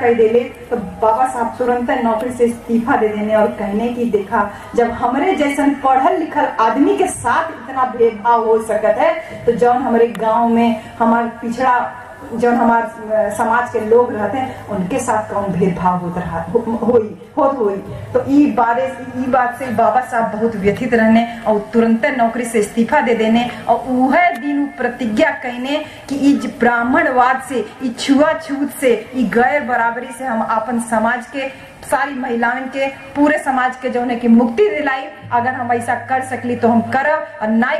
कर देले तो बाबा साहब तुरंत नौकरी से इस्तीफा दे देने और कहने की देखा जब हमरे जैसन पढ़ल लिखल आदमी के साथ इतना भेदभाव हो सकत है तो जौन हमारे गांव में हमारे पिछड़ा जो हमारे समाज के लोग रहते हैं उनके साथ कौन भेदभाव होई। तो ई बात से बाबा साहब बहुत व्यथित रहने और तुरंत नौकरी से इस्तीफा दे देने और वह दिन प्रतिज्ञा कहने कि इस ब्राह्मणवाद से, इस छुआछूत से, इस गैर बराबरी से हम अपन समाज के सारी महिलाओं के पूरे समाज के जो है कि मुक्ति दिलाई। अगर हम ऐसा कर सकली तो हम करब और नहीं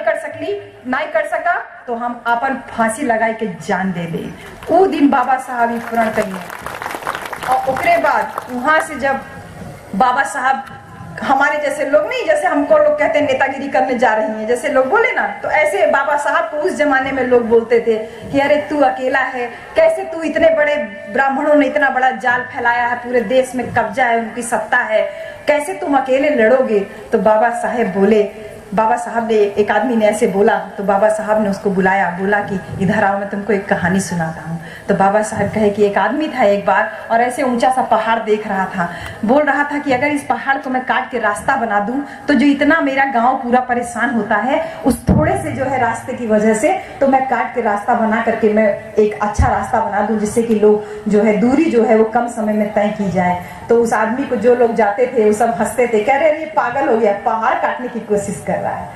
कर सका तो हम अपन फांसी लगाई के जान दे दे। वो दिन बाबा साहब ही पूर्ण कहिए और उसके बाद वहां से जब बाबा साहब हमारे जैसे लोग नहीं, जैसे हमको लोग कहते हैं नेतागिरी करने जा रही हैं, जैसे लोग बोले ना, तो ऐसे बाबा साहब को उस जमाने में लोग बोलते थे कि अरे तू अकेला है, कैसे तू इतने बड़े ब्राह्मणों ने इतना बड़ा जाल फैलाया है, पूरे देश में कब्जा है, उनकी सत्ता है, कैसे तुम अकेले लड़ोगे। तो बाबा साहब ने एक आदमी ने ऐसे बोला तो बाबा साहब ने उसको बुलाया, बोला कि इधर आओ मैं तुमको एक कहानी सुनाता हूँ। तो बाबा साहब कहे कि एक आदमी था एक बार और ऐसे ऊंचा सा पहाड़ देख रहा था, बोल रहा था कि अगर इस पहाड़ को मैं काट के रास्ता बना दूं तो जो इतना मेरा गांव पूरा परेशान होता है उस थोड़े से जो है रास्ते की वजह से तो मैं काट के रास्ता बना करके मैं एक अच्छा रास्ता बना दूं जिससे कि लोग जो है दूरी जो है वो कम समय में तय की जाए। तो उस आदमी को जो लोग जाते थे वो सब हंसते थे, कह रहे ये पागल हो गया, पहाड़ काटने की कोशिश कर रहा है।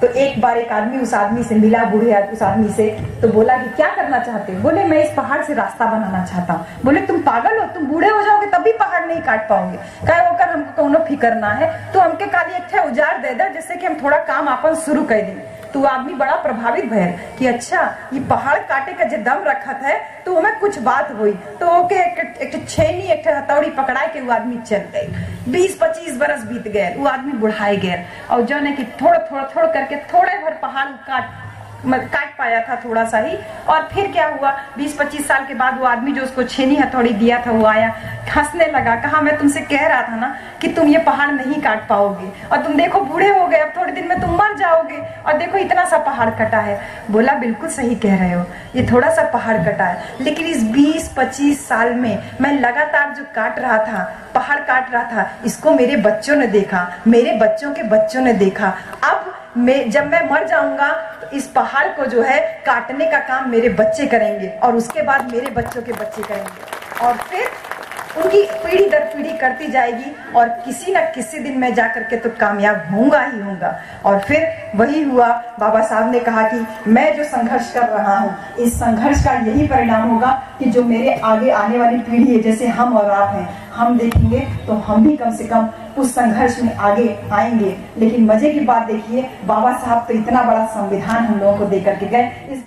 तो एक बार एक आदमी उस आदमी से मिला, बूढ़े उस आदमी से, तो बोला कि क्या करना चाहते हो? बोले मैं इस पहाड़ से रास्ता बनाना चाहता हूँ। बोले तुम पागल हो, तुम बूढ़े हो जाओगे तब भी पहाड़ नहीं काट पाओगे, क्या होकर हमको कोनो फिक्र ना है, तो हमके खाली एक औजार दे दे जिससे कि हम थोड़ा काम अपन शुरू कर दें। तो आदमी बड़ा प्रभावित भयल कि अच्छा ये पहाड़ काटे का जो दम रखत है तो हमें कुछ बात हुई। तो ओके एक छेनी एक हथौड़ी पकड़ा के वो आदमी चल गए। 20-25 बरस बीत गए, वो आदमी बुढ़ाए गए और जो है कि थोड़ा करके थोड़े भर पहाड़ काट पाया था, थोड़ा सा ही। और फिर क्या हुआ, 20-25 साल के बाद वो आदमी जो उसको छेनी हथौड़ी दिया था वो आया, हंसने लगा, कहा मैं तुमसे कह रहा था ना कि तुम ये पहाड़ नहीं काट पाओगे और तुम देखो बूढ़े हो गए, अब थोड़े दिन में तुम मर जाओगे और देखो इतना सा पहाड़ कटा है। बोला बिल्कुल सही कह रहे हो, ये थोड़ा सा पहाड़ कटा है, लेकिन इस 20-25 साल में मैं लगातार जो काट रहा था, पहाड़ काट रहा था, इसको मेरे बच्चों ने देखा, मेरे बच्चों के बच्चों ने देखा। अब जब मैं मर जाऊंगा तो इस पहाड़ को जो है काटने का काम मेरे बच्चे करेंगे और उसके बाद मेरे बच्चों के बच्चे करेंगे और फिर उनकी पीढ़ी दर पीढ़ी करती जाएगी और किसी न किसी दिन मैं जाकर के तो कामयाब होऊंगा ही होऊंगा। और फिर वही हुआ, बाबा साहब ने कहा कि मैं जो संघर्ष कर रहा हूँ इस संघर्ष का यही परिणाम होगा कि जो मेरे आगे आने वाली पीढ़ी है, जैसे हम और आप हैं, हम देखेंगे तो हम भी कम से कम उस संघर्ष में आगे आएंगे। लेकिन मजे की बात देखिए, बाबा साहब तो इतना बड़ा संविधान हम लोगों को दे करके गए।